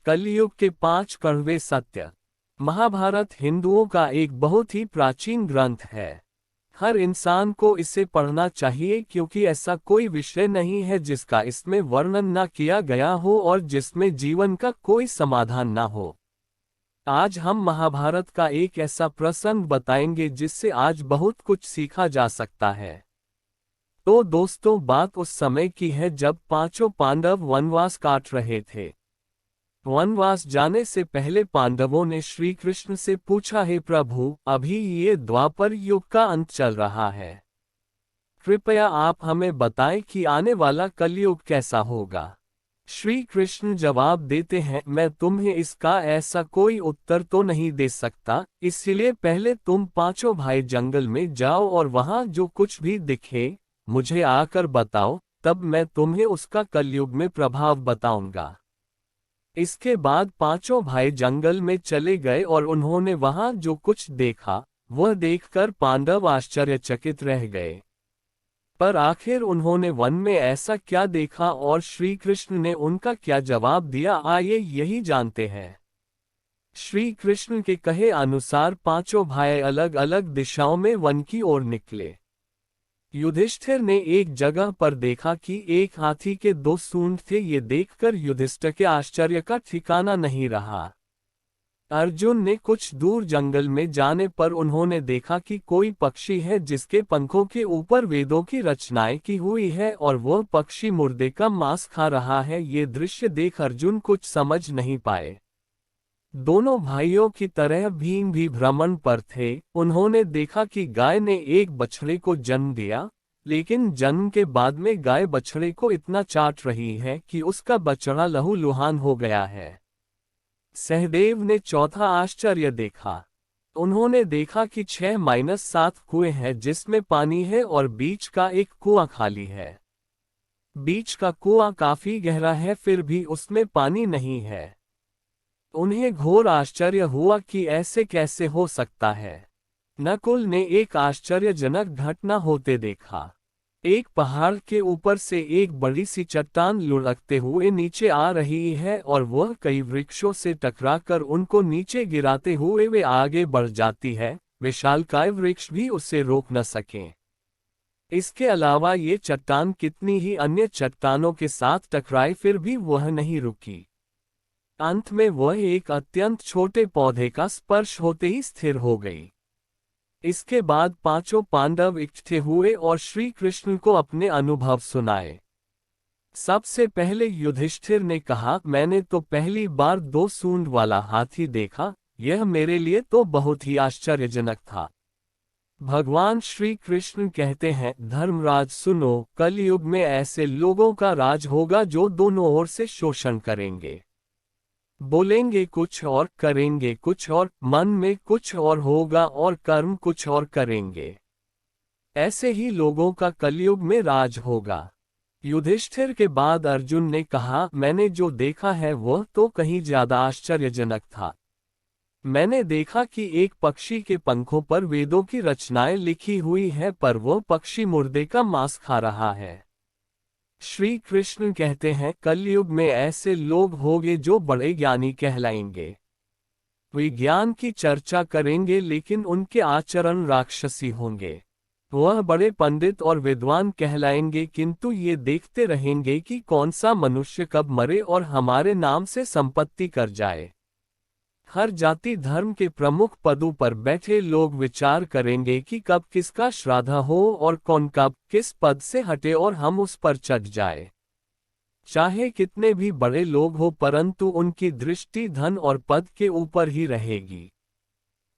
कलयुग के 5 कड़वे सत्य। महाभारत हिंदुओं का एक बहुत ही प्राचीन ग्रंथ है। हर इंसान को इसे पढ़ना चाहिए क्योंकि ऐसा कोई विषय नहीं है जिसका इसमें वर्णन न किया गया हो और जिसमें जीवन का कोई समाधान न हो। आज हम महाभारत का एक ऐसा प्रसंग बताएंगे जिससे आज बहुत कुछ सीखा जा सकता है। तो दोस्तों, बात उस समय की है जब पांचों पांडव वनवास काट रहे थे। वनवास जाने से पहले पांडवों ने श्री कृष्ण से पूछा, हे प्रभु, अभी ये द्वापर युग का अंत चल रहा है। कृपया आप हमें बताएं कि आने वाला कलयुग कैसा होगा। श्री कृष्ण जवाब देते हैं, मैं तुम्हें इसका ऐसा कोई उत्तर तो नहीं दे सकता, इसलिए पहले तुम पांचों भाई जंगल में जाओ और वहां जो कुछ भी दिखे मुझे आकर बताओ, तब मैं तुम्हें उसका कलयुग में प्रभाव बताऊंगा। इसके बाद पांचों भाई जंगल में चले गए और उन्होंने वहां जो कुछ देखा वह देखकर पांडव आश्चर्यचकित रह गए। पर आखिर उन्होंने वन में ऐसा क्या देखा और श्री कृष्ण ने उनका क्या जवाब दिया, आइए यही जानते हैं। श्री कृष्ण के कहे अनुसार पांचों भाई अलग अलग दिशाओं में वन की ओर निकले। युधिष्ठिर ने एक जगह पर देखा कि एक हाथी के 2 सूंड थे। ये देखकर युधिष्ठिर के आश्चर्य का ठिकाना नहीं रहा। अर्जुन ने कुछ दूर जंगल में जाने पर उन्होंने देखा कि कोई पक्षी है जिसके पंखों के ऊपर वेदों की रचनाएं की हुई है और वह पक्षी मुर्दे का मांस खा रहा है। ये दृश्य देख अर्जुन कुछ समझ नहीं पाए। दोनों भाइयों की तरह भीम भी भ्रमण पर थे। उन्होंने देखा कि गाय ने एक बछड़े को जन्म दिया, लेकिन जन्म के बाद में गाय बछड़े को इतना चाट रही है कि उसका बछड़ा लहूलुहान हो गया है। सहदेव ने चौथा आश्चर्य देखा। उन्होंने देखा कि 6-7 कुएं हैं जिसमें पानी है और बीच का एक कुआं खाली है। बीच का कुआं काफी गहरा है, फिर भी उसमें पानी नहीं है। उन्हें घोर आश्चर्य हुआ कि ऐसे कैसे हो सकता है। नकुल ने एक आश्चर्यजनक घटना होते देखा। एक पहाड़ के ऊपर से एक बड़ी सी चट्टान लुढ़कते हुए नीचे आ रही है और वह कई वृक्षों से टकराकर उनको नीचे गिराते हुए वे आगे बढ़ जाती है। विशालकाय वृक्ष भी उसे रोक न सकें। इसके अलावा ये चट्टान कितनी ही अन्य चट्टानों के साथ टकराई, फिर भी वह नहीं रुकी। अंत में वह एक अत्यंत छोटे पौधे का स्पर्श होते ही स्थिर हो गई। इसके बाद पांचों पांडव इकट्ठे हुए और श्री कृष्ण को अपने अनुभव सुनाए। सबसे पहले युधिष्ठिर ने कहा, मैंने तो पहली बार 2 सूंड वाला हाथी देखा, यह मेरे लिए तो बहुत ही आश्चर्यजनक था। भगवान श्री कृष्ण कहते हैं, धर्मराज सुनो, कलयुग में ऐसे लोगों का राज होगा जो दोनों ओर से शोषण करेंगे। बोलेंगे कुछ और करेंगे कुछ और, मन में कुछ और होगा और कर्म कुछ और करेंगे। ऐसे ही लोगों का कलयुग में राज होगा। युधिष्ठिर के बाद अर्जुन ने कहा, मैंने जो देखा है वह तो कहीं ज्यादा आश्चर्यजनक था। मैंने देखा कि एक पक्षी के पंखों पर वेदों की रचनाएं लिखी हुई है, पर वह पक्षी मुर्दे का मांस खा रहा है। श्री कृष्ण कहते हैं, कलयुग में ऐसे लोग होंगे जो बड़े ज्ञानी कहलाएंगे। वे ज्ञान की चर्चा करेंगे लेकिन उनके आचरण राक्षसी होंगे। वह बड़े पंडित और विद्वान कहलाएंगे किंतु ये देखते रहेंगे कि कौन सा मनुष्य कब मरे और हमारे नाम से संपत्ति कर जाए। हर जाति धर्म के प्रमुख पदों पर बैठे लोग विचार करेंगे कि कब किसका श्राद्ध हो और कौन कब किस पद से हटे और हम उस पर चढ़ जाए। चाहे कितने भी बड़े लोग हो, परंतु उनकी दृष्टि धन और पद के ऊपर ही रहेगी।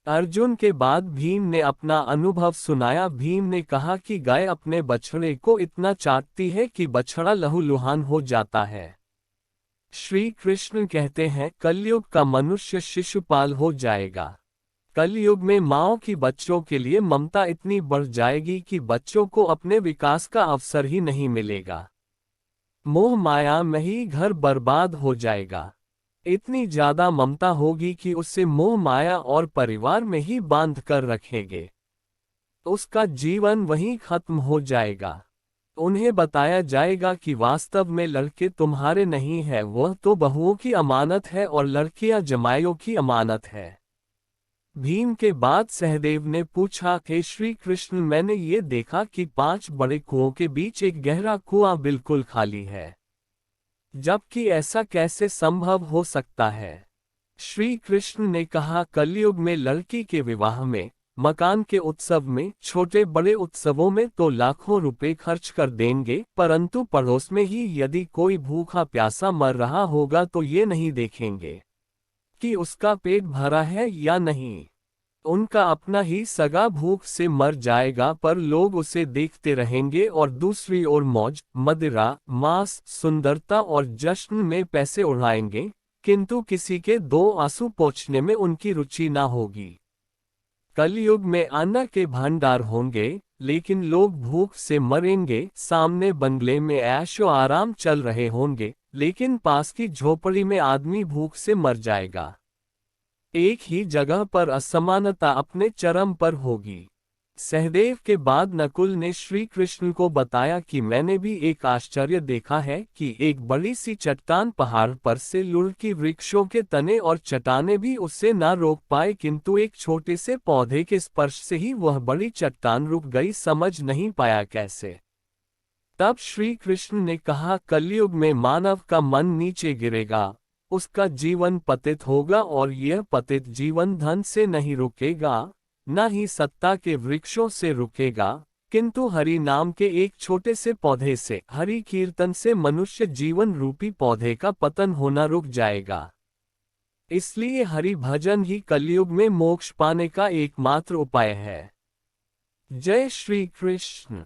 अर्जुन के बाद भीम ने अपना अनुभव सुनाया। भीम ने कहा कि गाय अपने बछड़े को इतना चाटती है कि बछड़ा लहूलुहान हो जाता है। श्री कृष्ण कहते हैं, कलयुग का मनुष्य शिशुपाल हो जाएगा। कलयुग में माँओं की बच्चों के लिए ममता इतनी बढ़ जाएगी कि बच्चों को अपने विकास का अवसर ही नहीं मिलेगा। मोह माया में ही घर बर्बाद हो जाएगा। इतनी ज्यादा ममता होगी कि उसे मोह माया और परिवार में ही बांध कर रखेंगे। उसका जीवन वहीं खत्म हो जाएगा। उन्हें बताया जाएगा कि वास्तव में लड़के तुम्हारे नहीं हैं, वह तो बहुओं की अमानत है और लड़कियां जमाइयों की अमानत है। भीम के बाद सहदेव ने पूछा कि श्री कृष्ण, मैंने ये देखा कि 5 बड़े कुओं के बीच एक गहरा कुआं बिल्कुल खाली है, जबकि ऐसा कैसे संभव हो सकता है? श्री कृष्ण ने कहा, कलयुग में लड़की के विवाह में, मकान के उत्सव में, छोटे बड़े उत्सवों में तो लाखों रुपए खर्च कर देंगे, परंतु पड़ोस में ही यदि कोई भूखा प्यासा मर रहा होगा तो ये नहीं देखेंगे कि उसका पेट भरा है या नहीं। उनका अपना ही सगा भूख से मर जाएगा, पर लोग उसे देखते रहेंगे और दूसरी ओर मौज, मदिरा, मांस, सुंदरता और जश्न में पैसे उड़ाएंगे, किंतु किसी के 2 आंसू पोंछने में उनकी रुचि ना होगी। कलयुग में अन्न के भंडार होंगे, लेकिन लोग भूख से मरेंगे। सामने बंगले में ऐशो आराम चल रहे होंगे, लेकिन पास की झोपड़ी में आदमी भूख से मर जाएगा। एक ही जगह पर असमानता अपने चरम पर होगी। सहदेव के बाद नकुल ने श्री कृष्ण को बताया कि मैंने भी एक आश्चर्य देखा है कि एक बड़ी सी चट्टान पहाड़ पर से लुढ़की वृक्षों के तने और चट्टाने भी उसे ना रोक पाए, किंतु एक छोटे से पौधे के स्पर्श से ही वह बड़ी चट्टान रुक गई। समझ नहीं पाया कैसे। तब श्री कृष्ण ने कहा, कलयुग में मानव का मन नीचे गिरेगा, उसका जीवन पतित होगा और यह पतित जीवन धन से नहीं रुकेगा, न ही सत्ता के वृक्षों से रुकेगा, किंतु हरि नाम के एक छोटे से पौधे से, हरि कीर्तन से मनुष्य जीवन रूपी पौधे का पतन होना रुक जाएगा। इसलिए हरि भजन ही कलयुग में मोक्ष पाने का एकमात्र उपाय है। जय श्री कृष्ण।